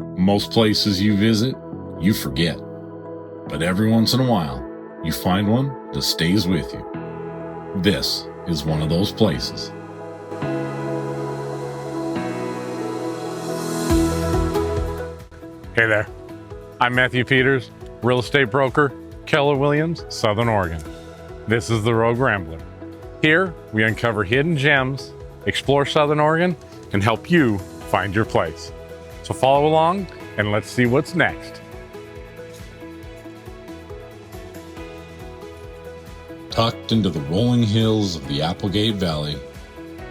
Most places you visit, you forget. But every once in a while, you find one that stays with you. This is one of those places. Hey there, I'm Matthew Peters, real estate broker, Keller Williams, Southern Oregon. This is the Rogue Rambler. Here, we uncover hidden gems, explore Southern Oregon, and help you find your place. So follow along and let's see what's next. Tucked into the rolling hills of the Applegate Valley,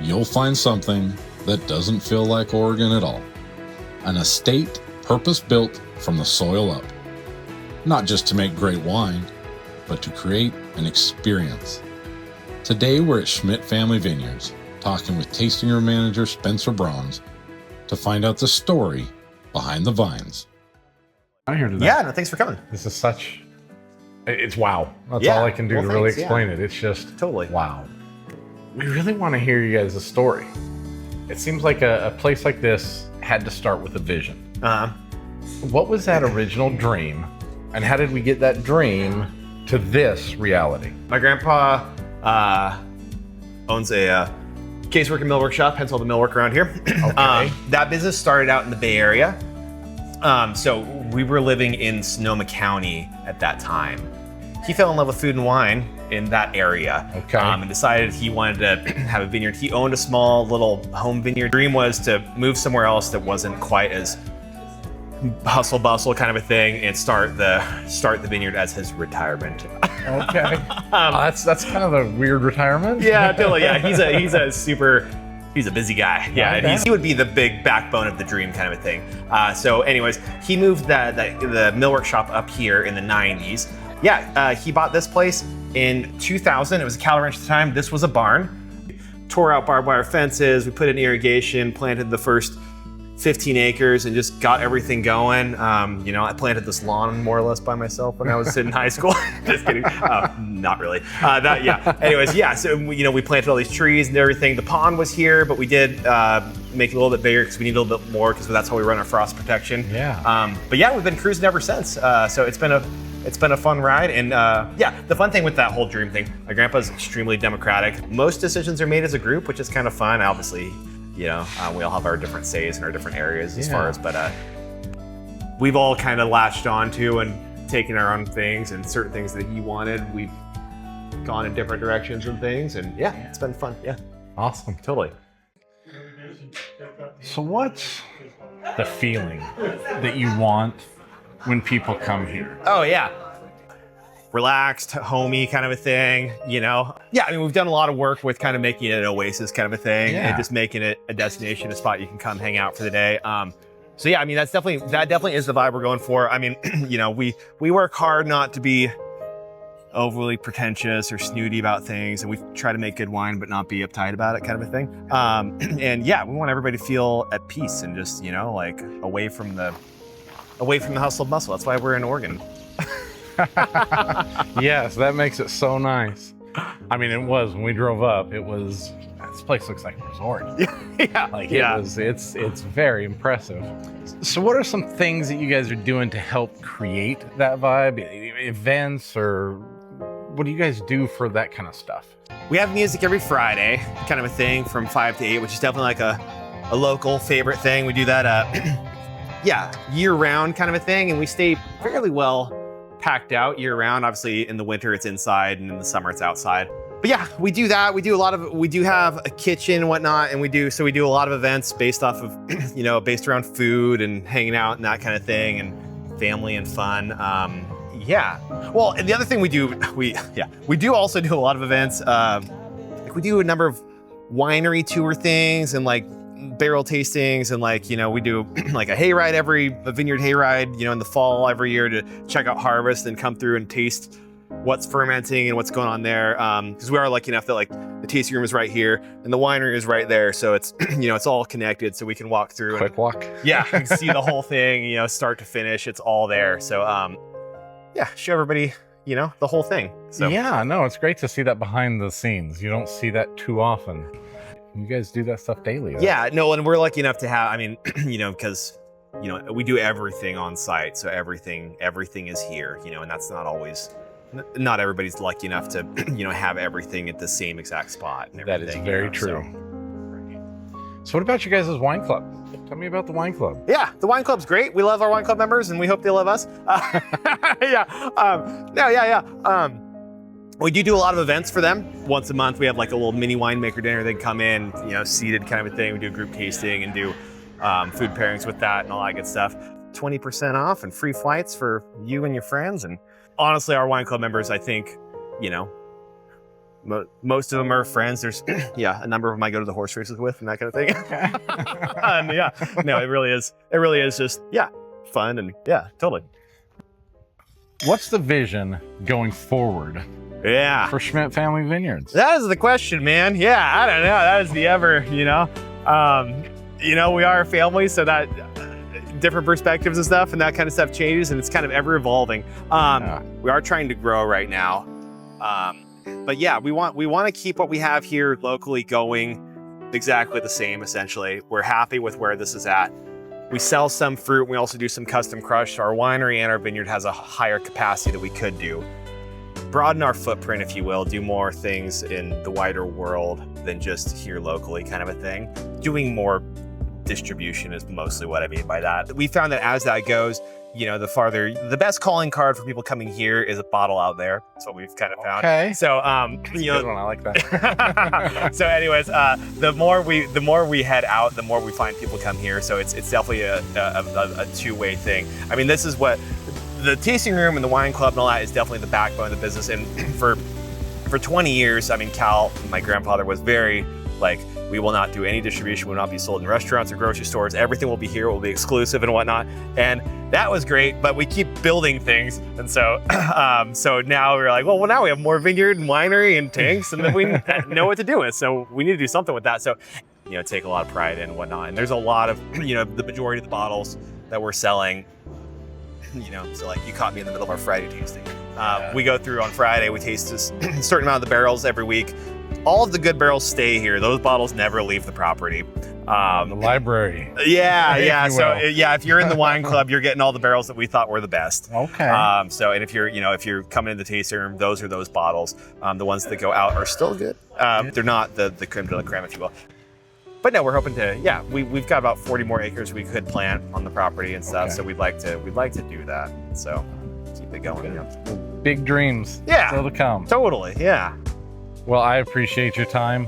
you'll find something that doesn't feel like Oregon at all. An estate purpose-built from the soil up. Not just to make great wine, but to create an experience. Today we're at Schmidt Family Vineyards, talking with tasting room manager Spencer Bronze to find out the story behind the vines. I'm here today. Yeah, no, thanks for coming. This is it's wow. That's Yeah. all I can do Well, to really thanks, yeah. explain it. It's just Totally. wow. We really want to hear you guys' story. It seems like a place like this had to start with a vision. What was that original dream, and how did we get that dream to this reality? My grandpa owns a casework and millwork shop, hence all the millwork around here. Okay. That business started out in the Bay Area. So we were living in Sonoma County at that time. He fell in love with food and wine in that area. Okay. And decided he wanted to have a vineyard. He owned a small little home vineyard. Dream was to move somewhere else that wasn't quite as hustle bustle kind of a thing and start the vineyard as his retirement. Okay. That's kind of a weird retirement. Yeah, totally. Yeah, he's a busy guy. Yeah, Okay. and he would be the big backbone of the dream kind of a thing. So anyways, he moved the millwork shop up here in the 90s. Yeah, he bought this place in 2000. It was a cattle ranch at the time. This was a barn. Tore out barbed wire fences. We put in irrigation, planted the first 15 acres and just got everything going. I planted this lawn more or less by myself when I was in high school. Just kidding. Not really. Anyways, yeah. So we planted all these trees and everything. The pond was here, but we did make it a little bit bigger because we need a little bit more because that's how we run our frost protection. Yeah. But yeah, we've been cruising ever since. So it's been a fun ride. And the fun thing with that whole dream thing, my grandpa's extremely democratic. Most decisions are made as a group, which is kind of fun. Obviously, we all have our different says in our different areas as far as, but we've all kind of latched on to and taken our own things, and certain things that he wanted, we've gone in different directions and things, and it's been fun. Yeah. Awesome. Totally. So what's the feeling that you want when people come here? Oh yeah. Relaxed, homey kind of a thing, Yeah, I mean, we've done a lot of work with kind of making it an oasis kind of a thing, and just making it a destination, a spot you can come hang out for the day. So yeah, I mean, that definitely is the vibe we're going for. I mean, we work hard not to be overly pretentious or snooty about things, and we try to make good wine but not be uptight about it kind of a thing. And yeah, we want everybody to feel at peace and just, like away from the hustle and bustle. That's why we're in Oregon. Yes, that makes it so nice. I mean, it was when we drove up. This place looks like a resort. It's very impressive. So, what are some things that you guys are doing to help create that vibe? Events, or what do you guys do for that kind of stuff? We have music every Friday, kind of a thing from 5 to 8, which is definitely like a local favorite thing. We do that, year round kind of a thing, and we stay fairly well packed out year round. Obviously in the winter it's inside and in the summer it's outside. But yeah, we do that. We do have a kitchen and whatnot, and we do a lot of events based off of, based around food and hanging out and that kind of thing, and family and fun. Well, and the other thing we do also do a lot of events. We do a number of winery tour things and like barrel tastings, and we do like a vineyard hayride, in the fall every year to check out harvest and come through and taste what's fermenting and what's going on there. Because we are lucky enough that the tasting room is right here and the winery is right there, so it's it's all connected, so we can walk through. Quick walk. Yeah, you can see the whole thing, start to finish. It's all there. So show everybody the whole thing. So yeah, no, it's great to see that behind the scenes. You don't see that too often. You guys do that stuff daily. Yeah, no, and we're lucky enough to have, because we do everything on site. So everything is here, and that's not everybody's lucky enough to, have everything at the same exact spot. And That is everything, very true. So what about you guys' wine club? Tell me about the wine club. Yeah, the wine club's great. We love our wine club members, and we hope they love us. We do a lot of events for them. Once a month, we have like a little mini winemaker dinner. They come in, seated kind of a thing. We do a group tasting and do food pairings with that and all that good stuff. 20% off and free flights for you and your friends. And honestly, our wine club members, I think, most of them are friends. There's, a number of them I go to the horse races with and that kind of thing. And it really is just, fun and totally. What's the vision going forward? Yeah. For Schmidt Family Vineyards? That is the question, man. Yeah, I don't know. That is the ever, we are a family, so that different perspectives and stuff and that kind of stuff changes, and it's kind of ever evolving. We are trying to grow right now. But yeah, we want to keep what we have here locally going exactly the same, essentially. We're happy with where this is at. We sell some fruit. We also do some custom crush. Our winery and our vineyard has a higher capacity that we could do. Broaden our footprint, if you will, do more things in the wider world than just here locally kind of a thing. Doing more distribution is mostly what I mean by that. We found that as that goes, the best calling card for people coming here is a bottle out there. That's what we've kind of found. Okay. So, Good one. I like that. So anyways, the more we head out, the more we find people come here. So it's definitely a two-way thing. I mean, this is what the tasting room and the wine club and all that is definitely the backbone of the business. And for 20 years, I mean, Cal, my grandfather, was very like, we will not do any distribution, will not be sold in restaurants or grocery stores. Everything will be here, it will be exclusive and whatnot. And that was great, but we keep building things. And so so now we're like, well, now we have more vineyard and winery and tanks, and then we know what to do with. So we need to do something with that. So, take a lot of pride in and whatnot. And there's a lot of, the majority of the bottles that we're selling, so like you caught me in the middle of our Friday tasting. We go through on Friday, we taste a certain amount of the barrels every week. All of the good barrels stay here. Those bottles never leave the property. The library. Yeah. So if you're in the wine club, you're getting all the barrels that we thought were the best. Okay. And if you're coming in the tasting room, those are those bottles. The ones that go out are still good. They're not the creme de la creme, if you will. But no, we're hoping to. We've got about 40 more acres we could plant on the property and stuff. Okay. So we'd like to do that. So keep it going. Big dreams. Still to come. Totally. Yeah. Well, I appreciate your time.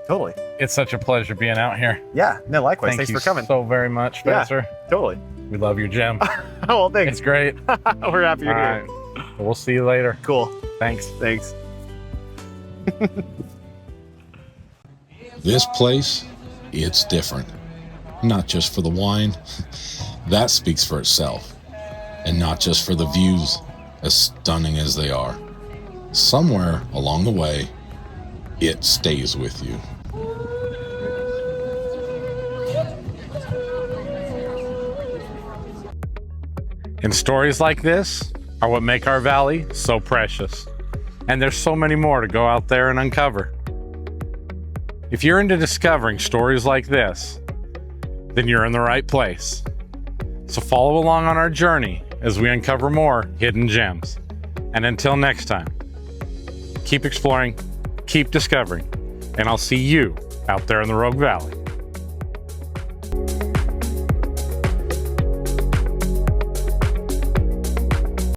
Totally. It's such a pleasure being out here. Yeah, no, likewise. Thanks for coming. So very much, Spencer. Yeah, totally. We love your gem. Well, thanks. It's great. We're happy you're here. Right. We'll see you later. Cool. Thanks. This place, it's different. Not just for the wine, that speaks for itself. And not just for the views, as stunning as they are. Somewhere along the way, it stays with you. And stories like this are what make our valley so precious. And there's so many more to go out there and uncover. If you're into discovering stories like this, then you're in the right place. So follow along on our journey as we uncover more hidden gems. And until next time, keep exploring, keep discovering, and I'll see you out there in the Rogue Valley.